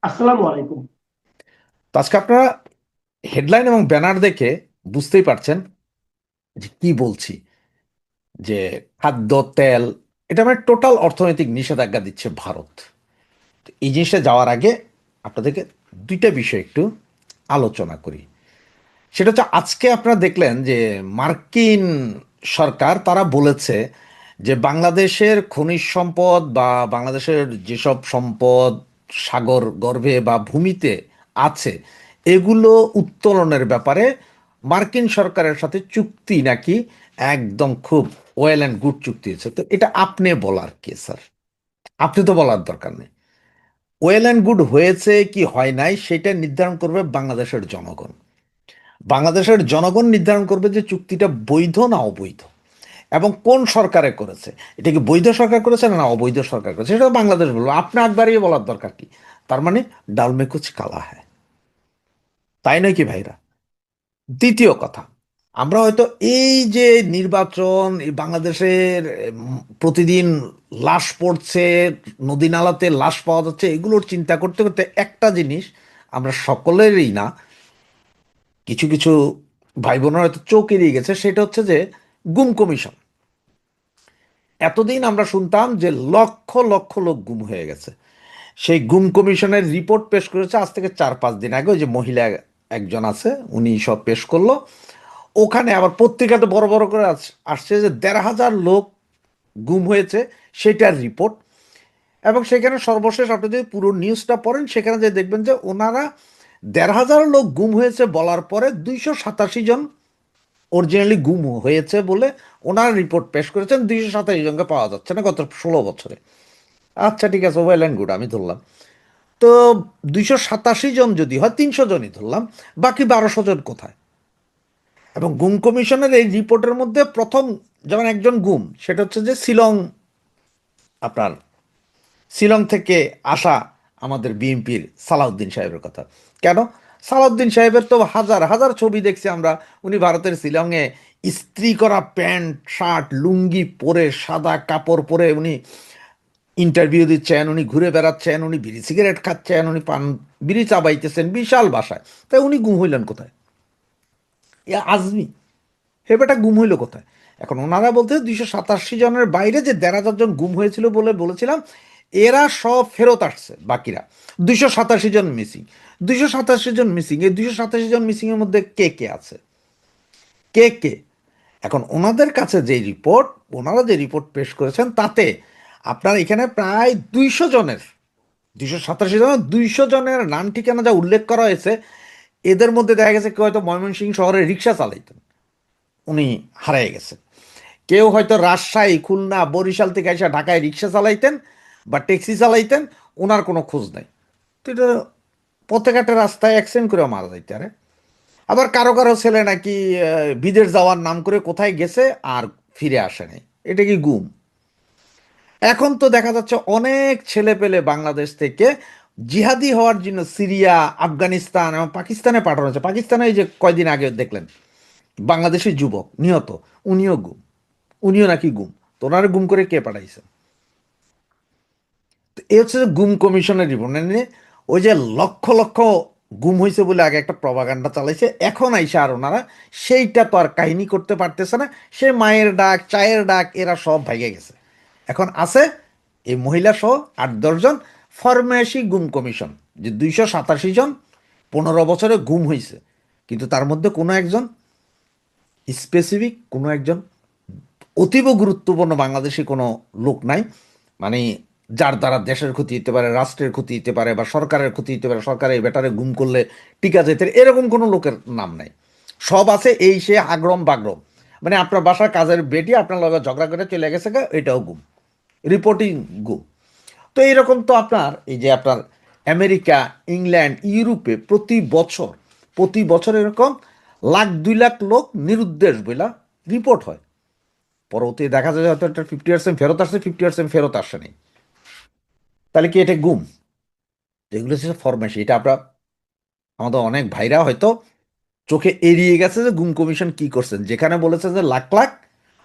আসসালামু আলাইকুম। তো আজকে আপনারা হেডলাইন এবং ব্যানার দেখে বুঝতেই পারছেন যে কি বলছি, যে খাদ্য তেল এটা মানে টোটাল অর্থনৈতিক নিষেধাজ্ঞা দিচ্ছে ভারত। তো এই জিনিসটা যাওয়ার আগে আপনাদেরকে দুইটা বিষয় একটু আলোচনা করি। সেটা হচ্ছে, আজকে আপনারা দেখলেন যে মার্কিন সরকার তারা বলেছে যে বাংলাদেশের খনিজ সম্পদ বা বাংলাদেশের যেসব সম্পদ সাগর গর্ভে বা ভূমিতে আছে এগুলো উত্তোলনের ব্যাপারে মার্কিন সরকারের সাথে চুক্তি নাকি একদম খুব ওয়েল অ্যান্ড গুড চুক্তি হয়েছে। তো এটা আপনি বলার কে স্যার? আপনি তো বলার দরকার নেই। ওয়েল অ্যান্ড গুড হয়েছে কি হয় নাই সেটা নির্ধারণ করবে বাংলাদেশের জনগণ। বাংলাদেশের জনগণ নির্ধারণ করবে যে চুক্তিটা বৈধ না অবৈধ, এবং কোন সরকারে করেছে। এটা কি বৈধ সরকার করেছে না অবৈধ সরকার করেছে, সেটা বাংলাদেশ বলবো। আপনি একবারই বলার দরকার কি? তার মানে ডাল মে কুছ কালা হ্যায়, তাই নয় কি ভাইরা? দ্বিতীয় কথা, আমরা হয়তো এই যে নির্বাচন, এই বাংলাদেশের প্রতিদিন লাশ পড়ছে, নদী নালাতে লাশ পাওয়া যাচ্ছে, এগুলোর চিন্তা করতে করতে একটা জিনিস আমরা সকলেরই না, কিছু কিছু ভাই বোনেরা হয়তো চোখ এড়িয়ে গেছে, সেটা হচ্ছে যে গুম কমিশন। এতদিন আমরা শুনতাম যে লক্ষ লক্ষ লোক গুম হয়ে গেছে। সেই গুম কমিশনের রিপোর্ট পেশ করেছে আজ থেকে 4-5 দিন আগে। ওই যে মহিলা একজন আছে, উনি সব পেশ করলো। ওখানে আবার পত্রিকাতে বড় বড় করে আসছে যে 1,500 লোক গুম হয়েছে, সেটার রিপোর্ট। এবং সেখানে সর্বশেষ আপনি যদি পুরো নিউজটা পড়েন, সেখানে যে দেখবেন যে ওনারা 1,500 লোক গুম হয়েছে বলার পরে 287 জন অরিজিনালি গুম হয়েছে বলে ওনার রিপোর্ট পেশ করেছেন। 287 জনকে পাওয়া যাচ্ছে না গত 16 বছরে। আচ্ছা ঠিক আছে, ওয়েল অ্যান্ড গুড, আমি ধরলাম। তো 287 জন যদি হয়, 300 জনই ধরলাম, বাকি 1200 জন কোথায়? এবং গুম কমিশনের এই রিপোর্টের মধ্যে প্রথম যেমন একজন গুম, সেটা হচ্ছে যে আপনার শিলং থেকে আসা আমাদের বিএনপির সালাউদ্দিন সাহেবের কথা। কেন? সালাউদ্দিন সাহেবের তো হাজার হাজার ছবি দেখছি আমরা। উনি ভারতের শিলংয়ে ইস্ত্রি করা প্যান্ট শার্ট লুঙ্গি পরে, সাদা কাপড় পরে উনি ইন্টারভিউ দিচ্ছেন, উনি ঘুরে বেড়াচ্ছেন, উনি বিড়ি সিগারেট খাচ্ছেন, উনি পান বিড়ি চাবাইতেছেন বিশাল বাসায়। তাই উনি গুম হইলেন কোথায়? এ আজমি হেবেটা গুম হইল কোথায়? এখন ওনারা বলতে 287 জনের বাইরে যে 1,500 জন গুম হয়েছিল বলে বলেছিলাম, এরা সব ফেরত আসছে। বাকিরা 287 জন মিসিং। 287 জন মিসিং, এই 287 জন মিসিং এর মধ্যে কে কে আছে, কে কে? এখন ওনাদের কাছে যে রিপোর্ট, ওনারা যে রিপোর্ট পেশ করেছেন তাতে আপনার এখানে প্রায় 200 জনের, 287 জনের 200 জনের নাম ঠিকানা যা উল্লেখ করা হয়েছে, এদের মধ্যে দেখা গেছে কেউ হয়তো ময়মনসিংহ শহরে রিক্সা চালাইতেন, উনি হারিয়ে গেছেন। কেউ হয়তো রাজশাহী খুলনা বরিশাল থেকে এসে ঢাকায় রিক্সা চালাইতেন বা ট্যাক্সি চালাইতেন, ওনার কোনো খোঁজ নাই। তো এটা পথে ঘাটে রাস্তায় অ্যাক্সিডেন্ট করে মারা যাইতে পারে। আবার কারো কারো ছেলে নাকি বিদেশ যাওয়ার নাম করে কোথায় গেছে আর ফিরে আসে নাই। এটা কি গুম? এখন তো দেখা যাচ্ছে অনেক ছেলে পেলে বাংলাদেশ থেকে জিহাদি হওয়ার জন্য সিরিয়া আফগানিস্তান এবং পাকিস্তানে পাঠানো হচ্ছে। পাকিস্তানে এই যে কয়দিন আগে দেখলেন বাংলাদেশি যুবক নিহত, উনিও গুম। উনিও নাকি গুম। তো ওনারা গুম করে কে পাঠাইছে? তো এই হচ্ছে যে গুম কমিশনের রিপোর্ট। মানে ওই যে লক্ষ লক্ষ গুম হয়েছে বলে আগে একটা প্রপাগান্ডা চালাইছে, এখন আইসা আর ওনারা সেইটা তো আর কাহিনী করতে পারতেছে না। সে মায়ের ডাক চায়ের ডাক এরা সব ভাইগে গেছে। এখন আছে এই মহিলা সহ 8-10 জন ফরমায়েশি গুম কমিশন, যে 287 জন 15 বছরে গুম হয়েছে, কিন্তু তার মধ্যে কোনো একজন স্পেসিফিক, কোনো একজন অতীব গুরুত্বপূর্ণ বাংলাদেশি কোনো লোক নাই। মানে যার দ্বারা দেশের ক্ষতি হতে পারে, রাষ্ট্রের ক্ষতি হতে পারে, বা সরকারের ক্ষতি হতে পারে, সরকারের ব্যাটারে গুম করলে টিকা যেতে পারে, এরকম কোনো লোকের নাম নাই। সব আছে এই সে আগরম বাগরম। মানে আপনার বাসার কাজের বেটি আপনার লগে ঝগড়া করে চলে গেছে গা, এটাও গুম, রিপোর্টিং গুম। তো এইরকম তো আপনার এই যে আপনার আমেরিকা ইংল্যান্ড ইউরোপে প্রতি বছর এরকম 1,00,000-2,00,000 লোক নিরুদ্দেশ বইলা রিপোর্ট হয়। পরবর্তী দেখা যায় হয়তো একটা 50% ফেরত আসছে, 50% ফেরত আসেনি। তাহলে কি এটা গুম? যেগুলো হচ্ছে ফরমেশন, এটা আমরা আমাদের অনেক ভাইরা হয়তো চোখে এড়িয়ে গেছে যে গুম কমিশন কি করছেন। যেখানে বলেছেন যে লাখ লাখ,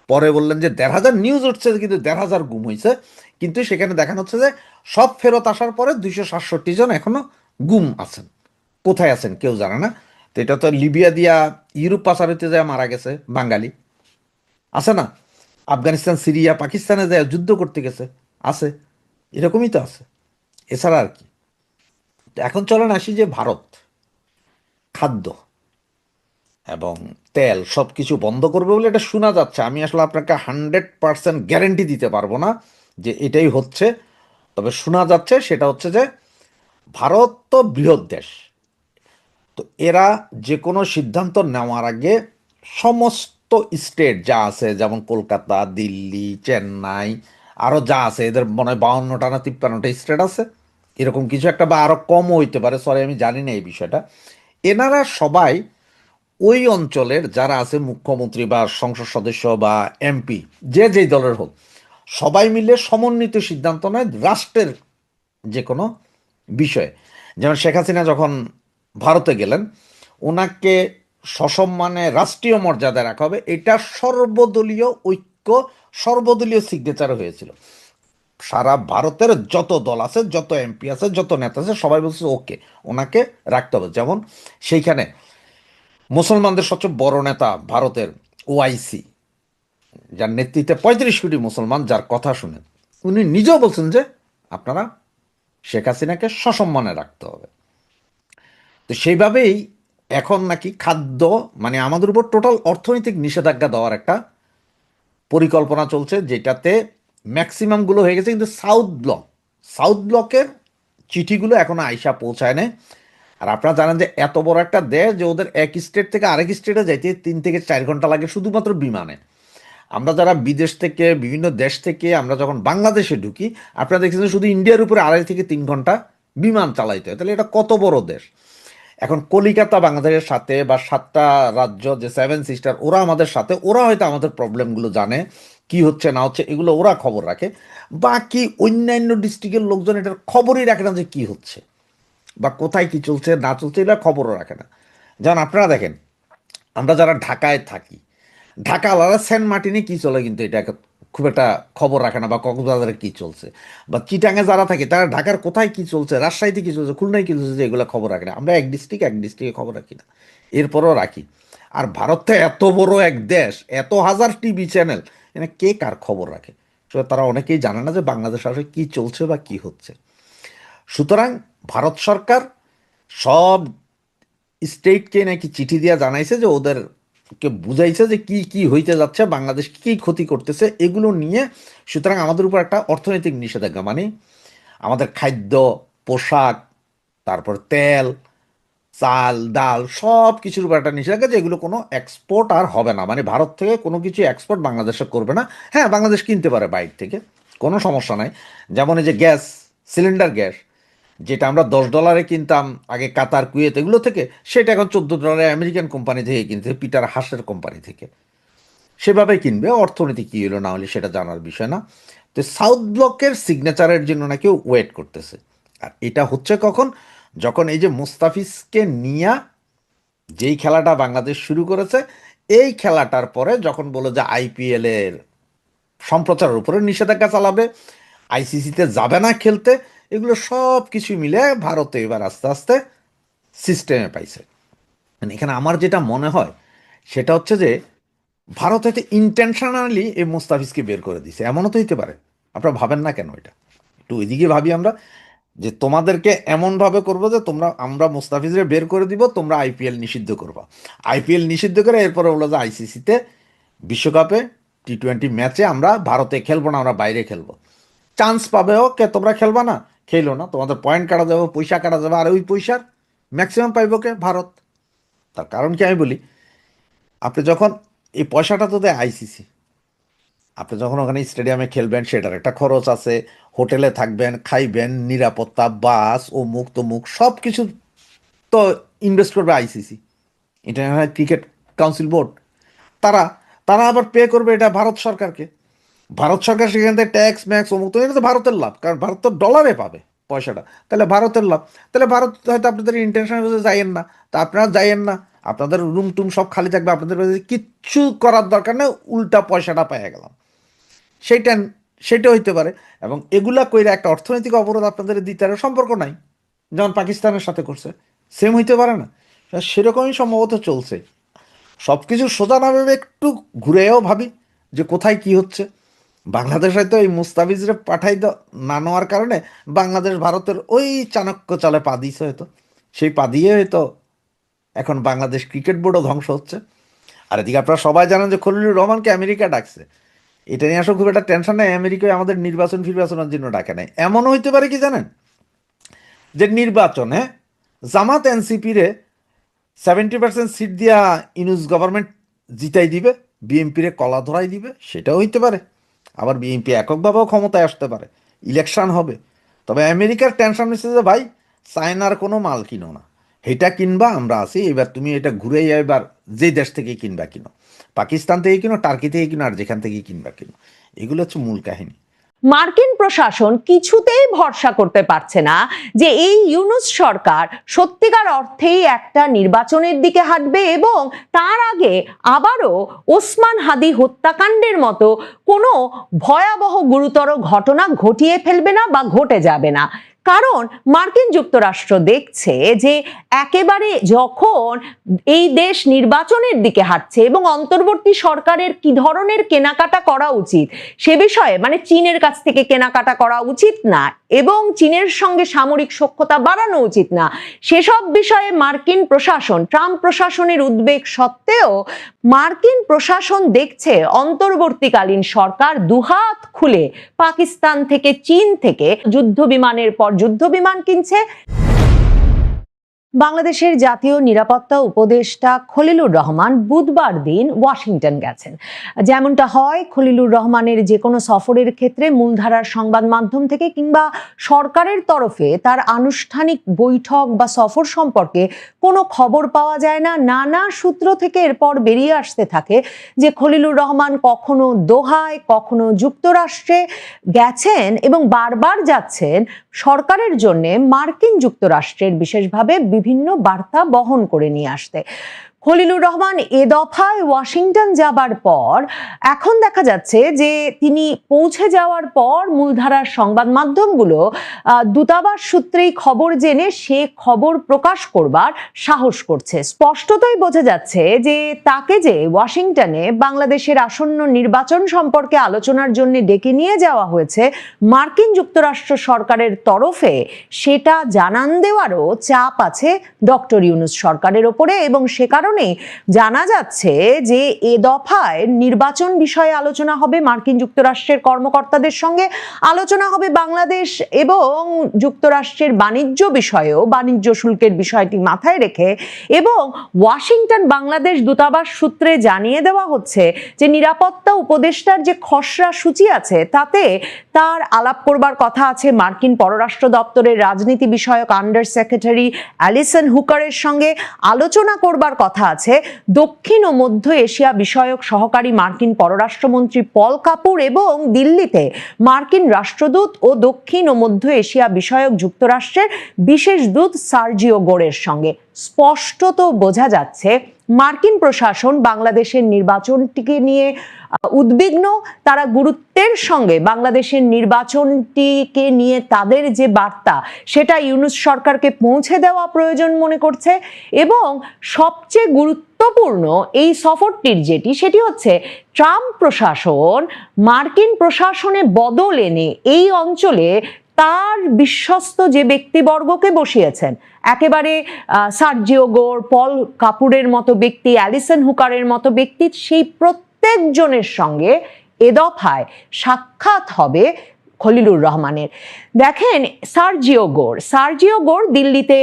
পরে বললেন যে 1,500 নিউজ উঠছে কিন্তু 1,500 গুম হয়েছে। কিন্তু সেখানে দেখানো হচ্ছে যে সব ফেরত আসার পরে 267 জন এখনো গুম আছেন। কোথায় আছেন কেউ জানে না। তো এটা তো লিবিয়া দিয়া ইউরোপ পাচার হইতে যায় মারা গেছে বাঙালি, আছে না? আফগানিস্তান, সিরিয়া, পাকিস্তানে যায় যুদ্ধ করতে গেছে, আছে। এরকমই তো আছে, এছাড়া আর কি। তো এখন চলেন আসি যে ভারত খাদ্য এবং তেল সব কিছু বন্ধ করবে বলে এটা শোনা যাচ্ছে। আমি আসলে আপনাকে 100% গ্যারেন্টি দিতে পারবো না যে এটাই হচ্ছে, তবে শোনা যাচ্ছে সেটা হচ্ছে যে ভারত তো বৃহৎ দেশ, তো এরা যে কোনো সিদ্ধান্ত নেওয়ার আগে সমস্ত স্টেট যা আছে, যেমন কলকাতা, দিল্লি, চেন্নাই, আরও যা আছে, এদের মনে হয় 52টা না 53টা স্টেট আছে, এরকম কিছু একটা, বা আরও কমও হইতে পারে, সরি আমি জানি না এই বিষয়টা। এনারা সবাই ওই অঞ্চলের যারা আছে মুখ্যমন্ত্রী বা সংসদ সদস্য বা এমপি, যে যেই দলের হোক, সবাই মিলে সমন্বিত সিদ্ধান্ত নেয় রাষ্ট্রের যে কোনো বিষয়ে। যেমন শেখ হাসিনা যখন ভারতে গেলেন, ওনাকে সসম্মানে রাষ্ট্রীয় মর্যাদা রাখা হবে, এটা সর্বদলীয় ঐক্য, সর্বদলীয় সিগনেচার হয়েছিল। সারা ভারতের যত দল আছে, যত এমপি আছে, যত নেতা আছে, সবাই বলছে ওকে, ওনাকে রাখতে হবে। যেমন সেইখানে মুসলমানদের সবচেয়ে বড় নেতা ভারতের ওআইসি, যার নেতৃত্বে 35 কোটি মুসলমান, যার কথা শুনে উনি নিজেও বলছেন যে আপনারা শেখ হাসিনাকে সসম্মানে রাখতে হবে। তো সেইভাবেই এখন নাকি খাদ্য, মানে আমাদের উপর টোটাল অর্থনৈতিক নিষেধাজ্ঞা দেওয়ার একটা পরিকল্পনা চলছে, যেটাতে ম্যাক্সিমামগুলো হয়ে গেছে, কিন্তু সাউথ ব্লকের চিঠিগুলো এখনো আইসা পৌঁছায় না। আর আপনারা জানেন যে এত বড় একটা দেশ যে ওদের এক স্টেট থেকে আরেক স্টেটে যাইতে 3 থেকে 4 ঘন্টা লাগে শুধুমাত্র বিমানে। আমরা যারা বিদেশ থেকে, বিভিন্ন দেশ থেকে আমরা যখন বাংলাদেশে ঢুকি, আপনারা দেখছেন যে শুধু ইন্ডিয়ার উপরে 2.5 থেকে 3 ঘন্টা বিমান চালাইতে হয়, তাহলে এটা কত বড় দেশ। এখন কলিকাতা বাংলাদেশের সাথে, বা 7টা রাজ্য যে 7 সিস্টার, ওরা আমাদের সাথে, ওরা হয়তো আমাদের প্রবলেমগুলো জানে, কি হচ্ছে না হচ্ছে এগুলো ওরা খবর রাখে। বাকি অন্যান্য ডিস্ট্রিক্টের লোকজন এটার খবরই রাখে না যে কি হচ্ছে বা কোথায় কি চলছে না চলছে, এটা খবরও রাখে না। যেমন আপনারা দেখেন, আমরা যারা ঢাকায় থাকি, ঢাকা আলাদা, সেন্ট মার্টিনে কি চলে কিন্তু এটা খুব একটা খবর রাখে না, বা কক্সবাজারে কি চলছে, বা চিটাঙে যারা থাকে তারা ঢাকার কোথায় কি চলছে, রাজশাহীতে কি চলছে, খুলনায় কি চলছে, এগুলো খবর রাখে না। আমরা এক ডিস্ট্রিক্টে খবর রাখি না, এরপরও রাখি। আর ভারত তো এত বড় এক দেশ, এত হাজার টিভি চ্যানেল, এখানে কে কার খবর রাখে? তো তারা অনেকেই জানে না যে বাংলাদেশ আসলে কি চলছে বা কি হচ্ছে। সুতরাং ভারত সরকার সব স্টেটকে নাকি চিঠি দিয়া জানাইছে যে ওদেরকে বুঝাইছে যে কি কি হইতে যাচ্ছে, বাংলাদেশ কি কি ক্ষতি করতেছে এগুলো নিয়ে। সুতরাং আমাদের উপর একটা অর্থনৈতিক নিষেধাজ্ঞা, মানে আমাদের খাদ্য, পোশাক, তারপর তেল, চাল, ডাল, সব কিছুর উপর একটা নিষেধাজ্ঞা, যে এগুলো কোনো এক্সপোর্ট আর হবে না, মানে ভারত থেকে কোনো কিছু এক্সপোর্ট বাংলাদেশে করবে না। হ্যাঁ, বাংলাদেশ কিনতে পারে বাইরে থেকে, কোনো সমস্যা নাই। যেমন এই যে গ্যাস, সিলিন্ডার গ্যাস, যেটা আমরা $10 কিনতাম আগে কাতার, কুয়েত এগুলো থেকে, সেটা এখন $14 আমেরিকান কোম্পানি থেকে কিনতে, পিটার হাসের কোম্পানি থেকে। সেভাবে কিনবে, অর্থনীতি কী হলো না হলে সেটা জানার বিষয় না। তো সাউথ ব্লকের সিগনেচারের জন্য নাকি ওয়েট করতেছে। আর এটা হচ্ছে কখন? যখন এই যে মুস্তাফিজকে নিয়ে যেই খেলাটা বাংলাদেশ শুরু করেছে, এই খেলাটার পরে যখন বলো যে আইপিএল এর সম্প্রচারের উপরে নিষেধাজ্ঞা চালাবে, আইসিসিতে যাবে না খেলতে, এগুলো সব কিছু মিলে ভারতে এবার আস্তে আস্তে সিস্টেমে পাইছে। মানে এখানে আমার যেটা মনে হয় সেটা হচ্ছে যে ভারত হয়তো ইন্টেনশনালি এই মুস্তাফিজকে বের করে দিছে, এমনও তো হইতে পারে। আপনারা ভাবেন না কেন এটা? একটু ওইদিকে ভাবি আমরা, যে তোমাদেরকে এমনভাবে করবো যে আমরা মুস্তাফিজরে বের করে দিব, তোমরা আইপিএল নিষিদ্ধ করবা। আইপিএল নিষিদ্ধ করে এরপরে বললো যে আইসিসিতে বিশ্বকাপে টি-20 ম্যাচে আমরা ভারতে খেলবো না, আমরা বাইরে খেলবো। চান্স পাবে, ওকে তোমরা খেলবা না, খেলো না, তোমাদের পয়েন্ট কাটা যাবে, পয়সা কাটা যাবে, আর ওই পয়সার ম্যাক্সিমাম পাইব কে? ভারত। তার কারণ কি আমি বলি, আপনি যখন এই পয়সাটা তো দেয় আইসিসি, আপনি যখন ওখানে স্টেডিয়ামে খেলবেন সেটার একটা খরচ আছে, হোটেলে থাকবেন, খাইবেন, নিরাপত্তা, বাস, অমুক তমুক সব কিছু তো ইনভেস্ট করবে ICC, international cricket council board. তারা তারা আবার পে করবে এটা ভারত সরকারকে। ভারত সরকার সেখান থেকে ট্যাক্স ম্যাক্স অমুক, তো এটা তো ভারতের লাভ, কারণ ভারত তো ডলারে পাবে পয়সাটা, তাহলে ভারতের লাভ। তাহলে ভারত হয়তো আপনাদের ইন্টেনশন হচ্ছে যাইয়েন না, তা আপনারা যাইয়েন না, আপনাদের রুম টুম সব খালি থাকবে, আপনাদের কিচ্ছু করার দরকার নেই, উল্টা পয়সাটা পেয়ে গেলাম, সেইটা সেটা হইতে পারে। এবং এগুলা কইরা একটা অর্থনৈতিক অবরোধ আপনাদের দিতে আর সম্পর্ক নাই, যেমন পাকিস্তানের সাথে করছে, সেম হইতে পারে না? সেরকমই সম্ভবত চলছে। সব কিছু সোজা না ভেবে একটু ঘুরেও ভাবি যে কোথায় কি হচ্ছে। বাংলাদেশ হয়তো এই মুস্তাফিজরে পাঠাই না নেওয়ার কারণে বাংলাদেশ ভারতের ওই চাণক্য চালে পা দিয়েছে হয়তো, সেই পা দিয়ে হয়তো এখন বাংলাদেশ ক্রিকেট বোর্ডও ধ্বংস হচ্ছে। আর এদিকে আপনারা সবাই জানেন যে খলিলুর রহমানকে আমেরিকা ডাকছে। এটা নিয়ে আসলে খুব একটা টেনশন নেই, আমেরিকায় আমাদের নির্বাচন ফির্বাচনের জন্য ডাকে নাই। এমনও হইতে পারে কি জানেন, যে নির্বাচনে জামাত এনসিপিরে 70% সিট দিয়া ইউনুস গভর্নমেন্ট জিতাই দিবে, বিএনপিরে কলা ধরাই দিবে, সেটাও হইতে পারে। আবার বিএনপি এককভাবেও ক্ষমতায় আসতে পারে, ইলেকশন হবে। তবে আমেরিকার টেনশন হচ্ছে যে ভাই চায়নার কোনো মাল কিনো না, এটা কিনবা আমরা আছি, এবার তুমি এটা ঘুরে এবার যে দেশ থেকে কিনবা কিনো, পাকিস্তান থেকে কিনো, টার্কি থেকে কিনো, আর যেখান থেকে কিনবা কিনো। এগুলো হচ্ছে মূল কাহিনী। মার্কিন প্রশাসন কিছুতেই ভরসা করতে পারছে না যে এই ইউনূস সরকার সত্যিকার অর্থেই একটা নির্বাচনের দিকে হাঁটবে এবং তার আগে আবারও ওসমান হাদি হত্যাকাণ্ডের মতো কোনো ভয়াবহ গুরুতর ঘটনা ঘটিয়ে ফেলবে না বা ঘটে যাবে না। কারণ মার্কিন যুক্তরাষ্ট্র দেখছে যে একেবারে যখন এই দেশ নির্বাচনের দিকে হাঁটছে এবং অন্তর্বর্তী সরকারের কি ধরনের কেনাকাটা করা উচিত সে বিষয়ে, মানে চীনের কাছ থেকে কেনাকাটা করা উচিত না এবং চীনের সঙ্গে সামরিক সখ্যতা বাড়ানো উচিত না, সেসব বিষয়ে মার্কিন প্রশাসন, ট্রাম্প প্রশাসনের উদ্বেগ সত্ত্বেও মার্কিন প্রশাসন দেখছে অন্তর্বর্তীকালীন সরকার দুহাত খুলে পাকিস্তান থেকে, চীন থেকে যুদ্ধ বিমানের পর যুদ্ধ বিমান কিনছে। বাংলাদেশের জাতীয় নিরাপত্তা উপদেষ্টা খলিলুর রহমান বুধবার দিন ওয়াশিংটন গেছেন। যেমনটা হয় খলিলুর রহমানের যে কোনো সফরের ক্ষেত্রে মূলধারার সংবাদ মাধ্যম থেকে কিংবা সরকারের তরফে তার আনুষ্ঠানিক বৈঠক বা সফর সম্পর্কে কোনো খবর পাওয়া যায় না। নানা সূত্র থেকে এরপর বেরিয়ে আসতে থাকে যে খলিলুর রহমান কখনো দোহায়, কখনো যুক্তরাষ্ট্রে গেছেন এবং বারবার যাচ্ছেন সরকারের জন্য মার্কিন যুক্তরাষ্ট্রের বিশেষভাবে বিভিন্ন বার্তা বহন করে নিয়ে আসতে। খলিলুর রহমান এ দফায় ওয়াশিংটন যাবার পর এখন দেখা যাচ্ছে যে তিনি পৌঁছে যাওয়ার পর মূলধারার সংবাদ মাধ্যমগুলো দূতাবাস সূত্রেই খবর জেনে সে খবর প্রকাশ করবার সাহস করছে। স্পষ্টতই বোঝা যাচ্ছে যে তাকে যে ওয়াশিংটনে বাংলাদেশের আসন্ন নির্বাচন সম্পর্কে আলোচনার জন্য ডেকে নিয়ে যাওয়া হয়েছে মার্কিন যুক্তরাষ্ট্র সরকারের তরফে, সেটা জানান দেওয়ারও চাপ আছে ডক্টর ইউনূস সরকারের ওপরে এবং সে কারণে জানা যাচ্ছে যে এ দফায় নির্বাচন বিষয়ে আলোচনা হবে, মার্কিন যুক্তরাষ্ট্রের কর্মকর্তাদের সঙ্গে আলোচনা হবে বাংলাদেশ এবং যুক্তরাষ্ট্রের বাণিজ্য বিষয়েও, বাণিজ্য শুল্কের বিষয়টি মাথায় রেখে। এবং ওয়াশিংটন বাংলাদেশ দূতাবাস সূত্রে জানিয়ে দেওয়া হচ্ছে যে নিরাপত্তা উপদেষ্টার যে খসড়া সূচি আছে তাতে তার আলাপ করবার কথা আছে মার্কিন পররাষ্ট্র দপ্তরের রাজনীতি বিষয়ক আন্ডার সেক্রেটারি অ্যালিসন হুকারের সঙ্গে, আলোচনা করবার কথা আছে দক্ষিণ ও মধ্য এশিয়া বিষয়ক সহকারী মার্কিন পররাষ্ট্রমন্ত্রী পল কাপুর এবং দিল্লিতে মার্কিন রাষ্ট্রদূত ও দক্ষিণ ও মধ্য এশিয়া বিষয়ক যুক্তরাষ্ট্রের বিশেষ দূত সার্জিও গোরের সঙ্গে। স্পষ্টত বোঝা যাচ্ছে মার্কিন প্রশাসন বাংলাদেশের নির্বাচনটিকে নিয়ে উদ্বিগ্ন। তারা গুরুত্বের সঙ্গে বাংলাদেশের নির্বাচনটিকে নিয়ে তাদের যে বার্তা সেটা ইউনূস সরকারকে পৌঁছে দেওয়া প্রয়োজন মনে করছে। এবং সবচেয়ে গুরুত্বপূর্ণ এই সফরটির সেটি হচ্ছে ট্রাম্প প্রশাসন মার্কিন প্রশাসনে বদল এনে এই অঞ্চলে তার বিশ্বস্ত যে ব্যক্তিবর্গকে বসিয়েছেন, একেবারে সার্জিও গোর, পল কাপুরের মতো ব্যক্তি, অ্যালিসন হুকারের মতো ব্যক্তি, সেই প্রত্যেকজনের সঙ্গে এ দফায় সাক্ষাৎ হবে খলিলুর রহমানের। দেখেন সার্জিও গোর দিল্লিতে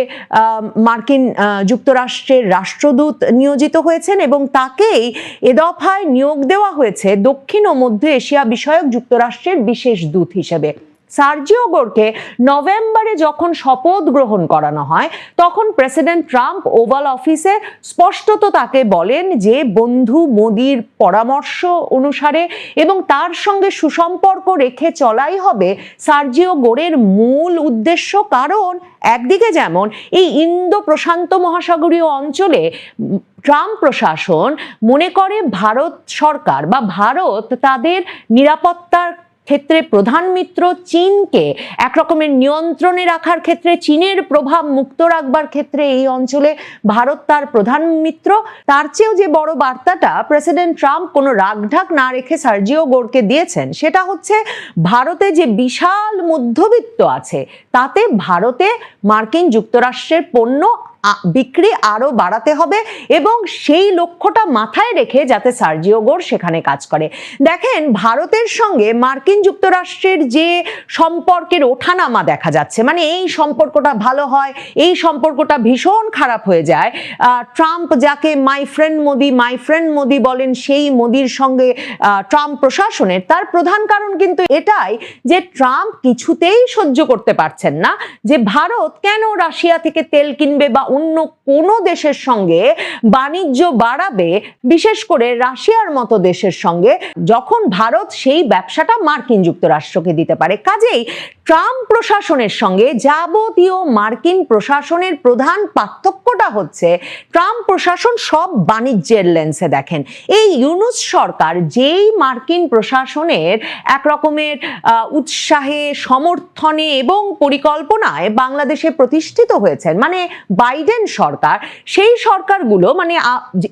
মার্কিন যুক্তরাষ্ট্রের রাষ্ট্রদূত নিয়োজিত হয়েছেন এবং তাকেই এ দফায় নিয়োগ দেওয়া হয়েছে দক্ষিণ ও মধ্য এশিয়া বিষয়ক যুক্তরাষ্ট্রের বিশেষ দূত হিসেবে। সার্জিও গোরকে নভেম্বরে যখন শপথ গ্রহণ করানো হয় তখন প্রেসিডেন্ট ট্রাম্প ওভাল অফিসে স্পষ্টত তাকে বলেন যে বন্ধু মোদির পরামর্শ অনুসারে এবং তার সঙ্গে সুসম্পর্ক রেখে চলাই হবে সার্জিও গোরের মূল উদ্দেশ্য। কারণ একদিকে যেমন এই ইন্দো প্রশান্ত মহাসাগরীয় অঞ্চলে ট্রাম্প প্রশাসন মনে করে ভারত সরকার বা ভারত তাদের নিরাপত্তার ক্ষেত্রে প্রধান মিত্র চীনকে একরকমের নিয়ন্ত্রণে রাখার ক্ষেত্রে, চীনের প্রভাব মুক্ত রাখবার ক্ষেত্রে এই অঞ্চলে ভারত তার প্রধান মিত্র। তার চেয়েও যে বড় বার্তাটা প্রেসিডেন্ট ট্রাম্প কোনো রাগঢাক না রেখে সার্জিও গোরকে দিয়েছেন, সেটা হচ্ছে ভারতে যে বিশাল মধ্যবিত্ত আছে তাতে ভারতে মার্কিন যুক্তরাষ্ট্রের পণ্য বিক্রি আরো বাড়াতে হবে এবং সেই লক্ষ্যটা মাথায় রেখে যাতে সার্জিও গোর সেখানে কাজ করে। দেখেন, ভারতের সঙ্গে মার্কিন যুক্তরাষ্ট্রের যে সম্পর্কের ওঠানামা দেখা যাচ্ছে, মানে এই সম্পর্কটা ভালো হয়, এই সম্পর্কটা ভীষণ খারাপ হয়ে যায়। ট্রাম্প যাকে মাই ফ্রেন্ড মোদি বলেন, সেই মোদির সঙ্গে ট্রাম্প প্রশাসনের, তার প্রধান কারণ কিন্তু এটাই যে ট্রাম্প কিছুতেই সহ্য করতে পারছেন না যে ভারত কেন রাশিয়া থেকে তেল কিনবে বা অন্য কোনো দেশের সঙ্গে বাণিজ্য বাড়াবে, বিশেষ করে রাশিয়ার মতো দেশের সঙ্গে, যখন ভারত সেই ব্যবসাটা মার্কিন যুক্তরাষ্ট্রকে দিতে পারে। কাজেই ট্রাম্প প্রশাসনের সঙ্গে যাবতীয় মার্কিন প্রশাসনের প্রধান পার্থক্যটা হচ্ছে ট্রাম্প প্রশাসন সব বাণিজ্যের লেন্সে দেখেন। এই ইউনুস সরকার যেই মার্কিন প্রশাসনের এক রকমের উৎসাহে, সমর্থনে এবং পরিকল্পনায় বাংলাদেশে প্রতিষ্ঠিত হয়েছেন, মানে বাইডেন সরকার, সেই সরকারগুলো মানে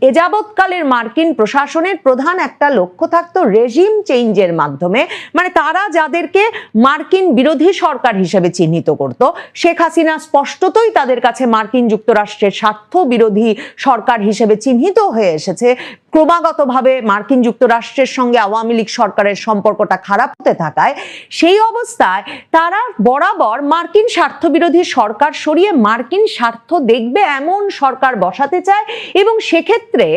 এযাবৎকালের মার্কিন প্রশাসনের প্রধান একটা লক্ষ্য থাকতো রেজিম চেঞ্জের মাধ্যমে, মানে তারা যাদেরকে মার্কিন বিরোধী সরকার হিসেবে চিহ্নিত করত, শেখ হাসিনা স্পষ্টতই তাদের কাছে মার্কিন যুক্তরাষ্ট্রের স্বার্থ বিরোধী সরকার হিসেবে চিহ্নিত হয়ে এসেছে। ক্রমাগতভাবে মার্কিন যুক্তরাষ্ট্রের সঙ্গে আওয়ামী লীগ সরকারের সম্পর্কটা খারাপ হতে থাকায় সেই অবস্থায় তারা বরাবর মার্কিন স্বার্থ বিরোধী সরকার সরিয়ে মার্কিন স্বার্থ দেখবে এমন সরকার বসাতে চায়। এবং সেক্ষেত্রে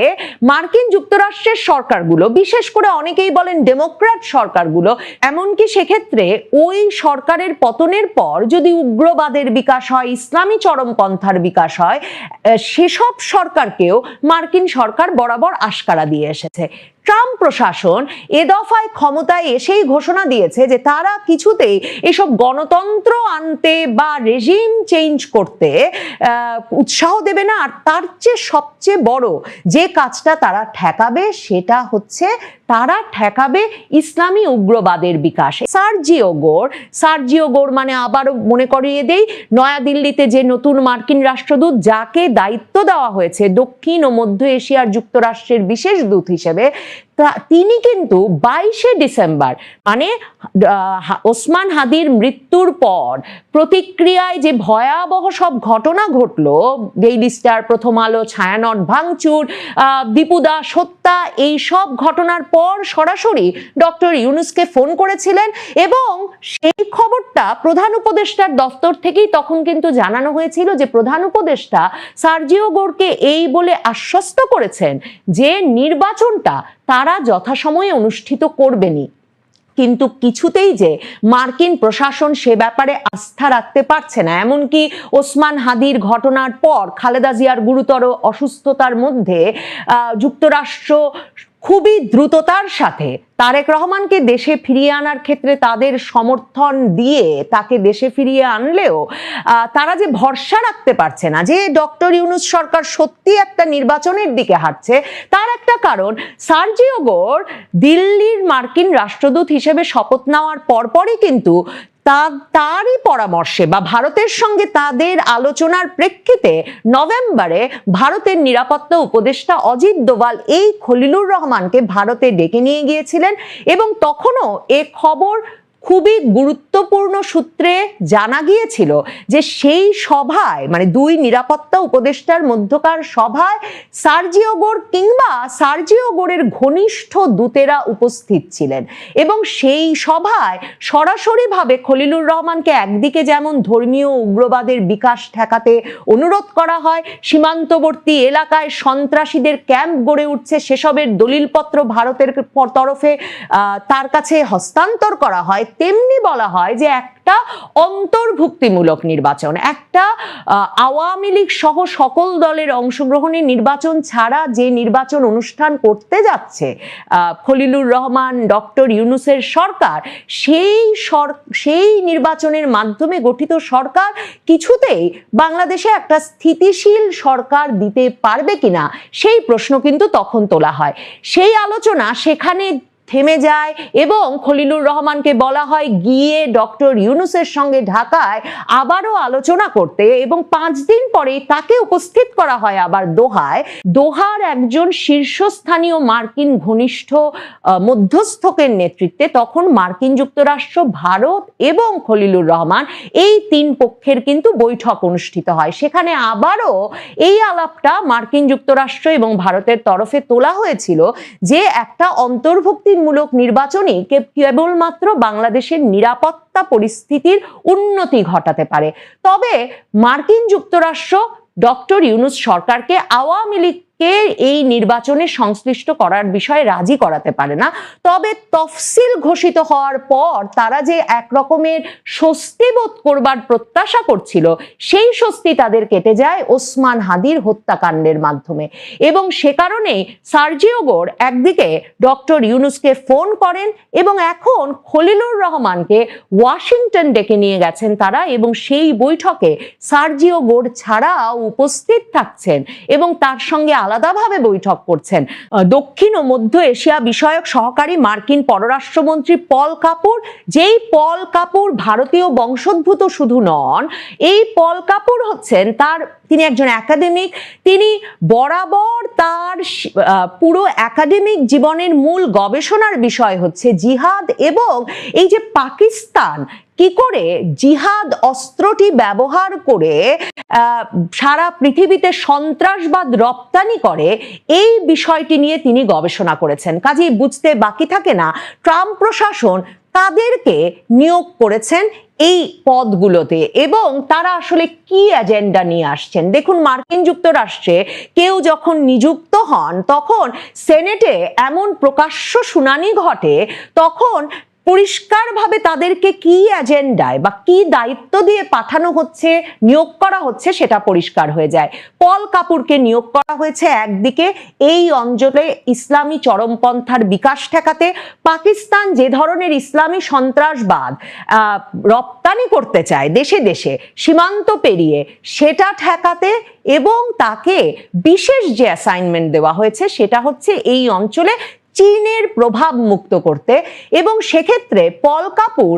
মার্কিন যুক্তরাষ্ট্রের সরকারগুলো, বিশেষ করে অনেকেই বলেন ডেমোক্র্যাট সরকারগুলো, এমনকি সেক্ষেত্রে ওই সরকারের পতনের পর যদি উগ্রবাদের বিকাশ হয়, ইসলামী চরমপন্থার বিকাশ হয়, সেসব সরকারকেও মার্কিন সরকার বরাবর আশকারা দিয়ে এসেছে। ট্রাম্প প্রশাসন এ দফায় ক্ষমতায় এসেই ঘোষণা দিয়েছে যে তারা কিছুতেই এসব গণতন্ত্র আনতে বা রেজিম চেঞ্জ করতে উৎসাহ দেবে না। আর তার চেয়ে সবচেয়ে বড় যে কাজটা তারা ঠেকাবে সেটা হচ্ছে তারা ঠেকাবে ইসলামী উগ্রবাদের বিকাশ। সার্জিও গোর মানে আবারও মনে করিয়ে দেই, নয়াদিল্লিতে যে নতুন মার্কিন রাষ্ট্রদূত, যাকে দায়িত্ব দেওয়া হয়েছে দক্ষিণ ও মধ্য এশিয়ার যুক্তরাষ্ট্রের বিশেষ দূত হিসেবে, তিনি কিন্তু 22শে ডিসেম্বর মানে ওসমান হাদির মৃত্যুর পর প্রতিক্রিয়ায় যে ভয়াবহ সব ঘটনা ঘটলো, ডেইলি স্টার, প্রথম আলো, ছায়ানট ভাঙচুর, দীপু দাস হত্যা, এই সব ঘটনার পর সরাসরি ডক্টর ইউনুসকে ফোন করেছিলেন এবং সেই খবরটা প্রধান উপদেষ্টার দফতর থেকেই তখন কিন্তু জানানো হয়েছিল যে প্রধান উপদেষ্টা সার্জিও গোরকে এই বলে আশ্বস্ত করেছেন যে নির্বাচনটা তারা যথাসময়ে অনুষ্ঠিত করবেনই। কিন্তু কিছুতেই যে মার্কিন প্রশাসন সে ব্যাপারে আস্থা রাখতে পারছে না। এমনকি ওসমান হাদির ঘটনার পর খালেদা জিয়ার গুরুতর অসুস্থতার মধ্যে যুক্তরাষ্ট্র খুবই দ্রুততার সাথে তারেক রহমানকে দেশে ফিরিয়ে আনার ক্ষেত্রে তাদের সমর্থন দিয়ে তাকে দেশে ফিরিয়ে আনলেও তারা যে ভরসা রাখতে পারছে না যে ডক্টর ইউনুস সরকার সত্যি একটা নির্বাচনের দিকে হাঁটছে, তার একটা কারণ সার্জিও গোর দিল্লির মার্কিন রাষ্ট্রদূত হিসেবে শপথ নেওয়ার পরপরই কিন্তু তারই পরামর্শে বা ভারতের সঙ্গে তাদের আলোচনার প্রেক্ষিতে নভেম্বরে ভারতের নিরাপত্তা উপদেষ্টা অজিত দোভাল এই খলিলুর রহমানকে ভারতে ডেকে নিয়ে গিয়েছিলেন এবং তখনও এ খবর খুবই গুরুত্বপূর্ণ সূত্রে জানা গিয়েছিল যে সেই সভায়, মানে দুই নিরাপত্তা উপদেষ্টার মধ্যকার সভায় সার্জিও গোর কিংবা সার্জিও গোরের ঘনিষ্ঠ দূতেরা উপস্থিত ছিলেন এবং সেই সভায় সরাসরিভাবে খলিলুর রহমানকে একদিকে যেমন ধর্মীয় উগ্রবাদের বিকাশ ঠেকাতে অনুরোধ করা হয়, সীমান্তবর্তী এলাকায় সন্ত্রাসীদের ক্যাম্প গড়ে উঠছে সেসবের দলিলপত্র ভারতের তরফে তার কাছে হস্তান্তর করা হয়, তেমনি বলা হয় যে একটা অন্তর্ভুক্তিমূলক নির্বাচন, একটা আওয়ামী লীগ সহ সকল দলের অংশগ্রহণের নির্বাচন ছাড়া যে নির্বাচন অনুষ্ঠান করতে যাচ্ছে খলিলুর রহমান, ডক্টর ইউনুসের সরকার, সেই নির্বাচনের মাধ্যমে গঠিত সরকার কিছুতেই বাংলাদেশে একটা স্থিতিশীল সরকার দিতে পারবে কিনা সেই প্রশ্ন কিন্তু তখন তোলা হয়। সেই আলোচনা সেখানে থেমে যায় এবং খলিলুর রহমানকে বলা হয় গিয়ে ডক্টর ইউনূসের সঙ্গে ঢাকায় আবারও আলোচনা করতে, এবং 5 দিন পরে তাকে উপস্থিত করা হয় আবার দোহায়। দোহার একজন শীর্ষস্থানীয় মার্কিন ঘনিষ্ঠ মধ্যস্থকের নেতৃত্বে তখন মার্কিন যুক্তরাষ্ট্র, ভারত এবং খলিলুর রহমান এই 3 পক্ষের কিন্তু বৈঠক অনুষ্ঠিত হয়। সেখানে আবারও এই আলাপটা মার্কিন যুক্তরাষ্ট্র এবং ভারতের তরফে তোলা হয়েছিল যে একটা অন্তর্ভুক্তিমূলক নির্বাচনই কেবলমাত্র বাংলাদেশের নিরাপত্তা পরিস্থিতির উন্নতি ঘটাতে পারে। তবে মার্কিন যুক্তরাষ্ট্র ডক্টর ইউনূস সরকারকে আওয়ামী লীগকে এই নির্বাচনে সংশ্লিষ্ট করার বিষয়ে রাজি করাতে পারে না। তবে তফসিল ঘোষিত হওয়ার পর তারা যে এক রকমের স্বস্তি বোধ করবার প্রত্যাশা করছিল, সেই স্বস্তি তাদের কেটে যায় ওসমান হাদির হত্যাকাণ্ডের মাধ্যমে। এবং সে কারণে সার্জিও গোর একদিকে ডক্টর ইউনূসকে ফোন করেন এবং এখন খলিলুর রহমানকে ওয়াশিংটন ডেকে নিয়ে গেছেন তারা, এবং সেই বৈঠকে সার্জিও গোর ছাড়াও উপস্থিত থাকছেন এবং তার সঙ্গে আলাদাভাবে বৈঠক করছেন দক্ষিণ ও মধ্য এশিয়া বিষয়ক সহকারী মার্কিন পররাষ্ট্রমন্ত্রী পল কাপুর। যেই পল কাপুর ভারতীয় বংশোদ্ভূত শুধু নন, এই পল কাপুর হচ্ছেন তিনি একজন একাডেমিক। তিনি বরাবর তার পুরো একাডেমিক জীবনের মূল গবেষণার বিষয় হচ্ছে জিহাদ এবং এই যে পাকিস্তান কি করে জিহাদ অস্ত্রটি ব্যবহার করে সারা পৃথিবীতে সন্ত্রাসবাদ রপ্তানি করে, এই বিষয়টি নিয়ে তিনি গবেষণা করেছেন। কাজেই বুঝতে বাকি থাকে না ট্রাম্প প্রশাসন তাদেরকে নিয়োগ করেছেন এই পদগুলোতে এবং তারা আসলে কি এজেন্ডা নিয়ে আসছেন। দেখুন, মার্কিন যুক্তরাষ্ট্রে কেউ যখন নিযুক্ত হন তখন সেনেটে এমন প্রকাশ্য শুনানি ঘটে, তখন পরিষ্কারভাবে তাদেরকে কি এজেন্ডায় বা কি দায়িত্ব দিয়ে পাঠানো হচ্ছে, নিয়োগ করা হচ্ছে সেটা পরিষ্কার হয়ে যায়। পল কাপুরকে নিয়োগ করা হয়েছে একদিকে এই অঞ্চলে ইসলামী চরমপন্থার বিকাশ ঠেকাতে, পাকিস্তান যে ধরনের ইসলামী সন্ত্রাসবাদ রপ্তানি করতে চায় দেশে দেশে সীমান্ত পেরিয়ে, সেটা ঠেকাতে, এবং তাকে বিশেষ যে অ্যাসাইনমেন্ট দেওয়া হয়েছে সেটা হচ্ছে এই অঞ্চলে চীনের প্রভাব মুক্ত করতে। এবং সেক্ষেত্রে পল কাপুর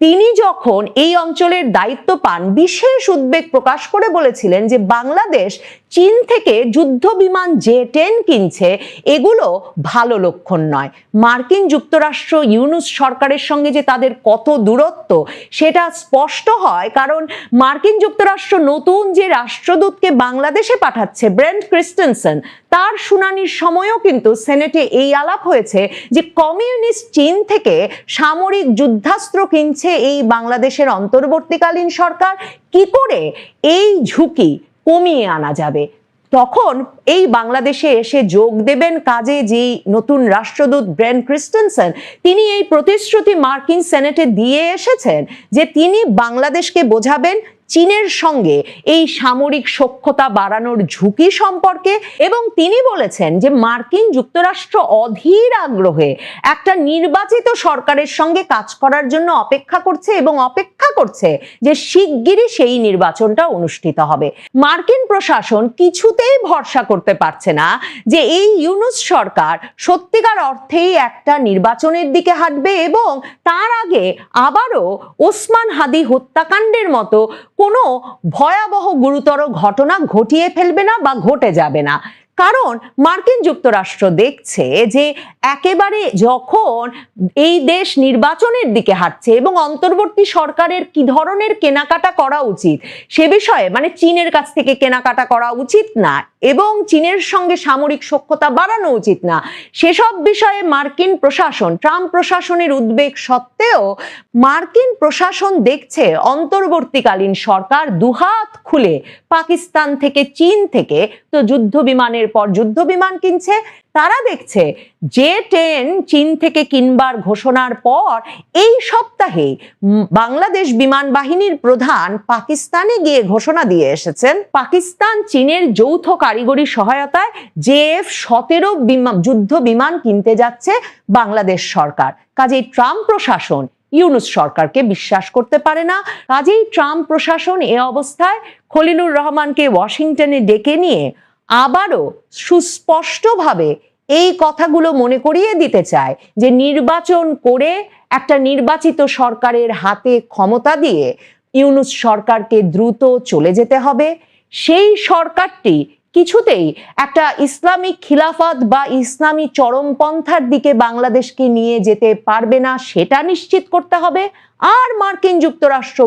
তিনি যখন এই অঞ্চলের দায়িত্ব পান বিশেষ উদ্বেগ প্রকাশ করে বলেছিলেন যে বাংলাদেশ চীন থেকে যুদ্ধ বিমান জে-10 কিনছে, এগুলো ভালো লক্ষণ নয়। মার্কিন যুক্তরাষ্ট্র ইউনূস সরকারের সঙ্গে যে তাদের কত দূরত্ব সেটা স্পষ্ট হয়, কারণ মার্কিন যুক্তরাষ্ট্র নতুন যে রাষ্ট্রদূতকে বাংলাদেশে পাঠাচ্ছে ব্রেন্ট ক্রিস্টেনসেন, তার শুনানির সময়ও কিন্তু সেনেটে এই আলাপ হয়েছে যে কমিউনিস্ট চীন থেকে সামরিক যুদ্ধাস্ত্র কিনছে এই বাংলাদেশের অন্তর্বর্তীকালীন সরকার, কি করে এই ঝুঁকি কমিয়ে আনা যাবে। তখন এই বাংলাদেশে এসে যোগ দেবেন কাজে যেই নতুন রাষ্ট্রদূত ব্রেন্ট ক্রিস্টেনসেন, তিনি এই প্রতিশ্রুতি মার্কিন সেনেটে দিয়ে এসেছেন যে তিনি বাংলাদেশকে বোঝাবেন চীনের সঙ্গে এই সামরিক সখ্যতা বাড়ানোর ঝুঁকি সম্পর্কে, এবং তিনি বলেছেন যে মার্কিন যুক্তরাষ্ট্র অধীর আগ্রহে একটা নির্বাচিত সরকারের সঙ্গে কাজ করার জন্য অপেক্ষা করছে এবং অপেক্ষা করছে যে শিগগিরই সেই নির্বাচনটা অনুষ্ঠিত হবে। মার্কিন প্রশাসন কিছুতেই ভরসা করতে পারছে না যে এই ইউনূস সরকার সত্যিকার অর্থেই একটা নির্বাচনের দিকে হাঁটবে এবং তার আগে আবারও ওসমান হাদি হত্যাকাণ্ডের মতো কোনো ভয়াবহ গুরুতর ঘটনা ঘটিয়ে ফেলবে না বা ঘটে যাবে না। কারণ মার্কিন যুক্তরাষ্ট্র দেখছে যে একেবারে যখন এই দেশ নির্বাচনের দিকে হাঁটছে এবং অন্তর্বর্তী সরকারের কি ধরনের কেনাকাটা করা উচিত সে বিষয়ে, মানে চীনের কাছ থেকে কেনাকাটা করা উচিত না এবং চীনের সঙ্গে সামরিক সখ্যতা বাড়ানো উচিত না, সেসব বিষয়ে মার্কিন প্রশাসন, ট্রাম্প প্রশাসনের উদ্বেগ সত্ত্বেও মার্কিন প্রশাসন দেখছে অন্তর্বর্তীকালীন সরকার দুহাত খুলে পাকিস্তান থেকে, চীন থেকে তো যুদ্ধ বিমানের পর যুদ্ধ বিমান কিনছে, তারা দেখছে জে-10 চীন থেকে কিনবার ঘোষণার পর এই সপ্তাহে বাংলাদেশ বিমান বাহিনীর প্রধান পাকিস্তানে গিয়ে ঘোষণা দিয়ে এসেছেন পাকিস্তান চীনের যৌথ কারিগরি সহায়তায় JF-17 যুদ্ধ বিমান কিনতে যাচ্ছে বাংলাদেশ সরকার। কাজেই ট্রাম্প প্রশাসন ইউনূস সরকারকে বিশ্বাস করতে পারে না। কাজেই ট্রাম্প প্রশাসন এ অবস্থায় খলিলুর রহমানকে ওয়াশিংটনে ডেকে নিয়ে আবারও সুস্পষ্টভাবে এই কথাগুলো মনে করিয়ে দিতে চায় যে নির্বাচন করে একটা নির্বাচিত সরকারের হাতে ক্ষমতা দিয়ে ইউনূস সরকারকে দ্রুত চলে যেতে হবে। সেই সরকারটি কিছুতেই একটা ইসলামিক খিলাফত বা ইসলামী চরমপন্থার দিকে বাংলাদেশকে নিয়ে যেতে পারবে না, সেটা নিশ্চিত করতে হবে। আর মার্কিন যুক্তরাষ্ট্র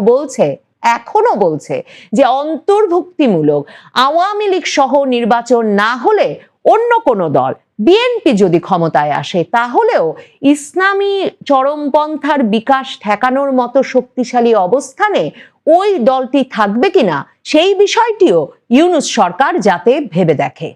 এখনো বলছে যে অন্তর্ভুক্তিমূলক আওয়ামী লীগ সহ নির্বাচন না হলে অন্য কোনো দল, বিএনপি যদি ক্ষমতায় আসে, তাহলেও ইসলামী চরমপন্থার বিকাশ ঠেকানোর মতো শক্তিশালী অবস্থানে ওই দলটি থাকবে কিনা সেই বিষয়টিও ইউনূস সরকার যাতে ভেবে দেখে।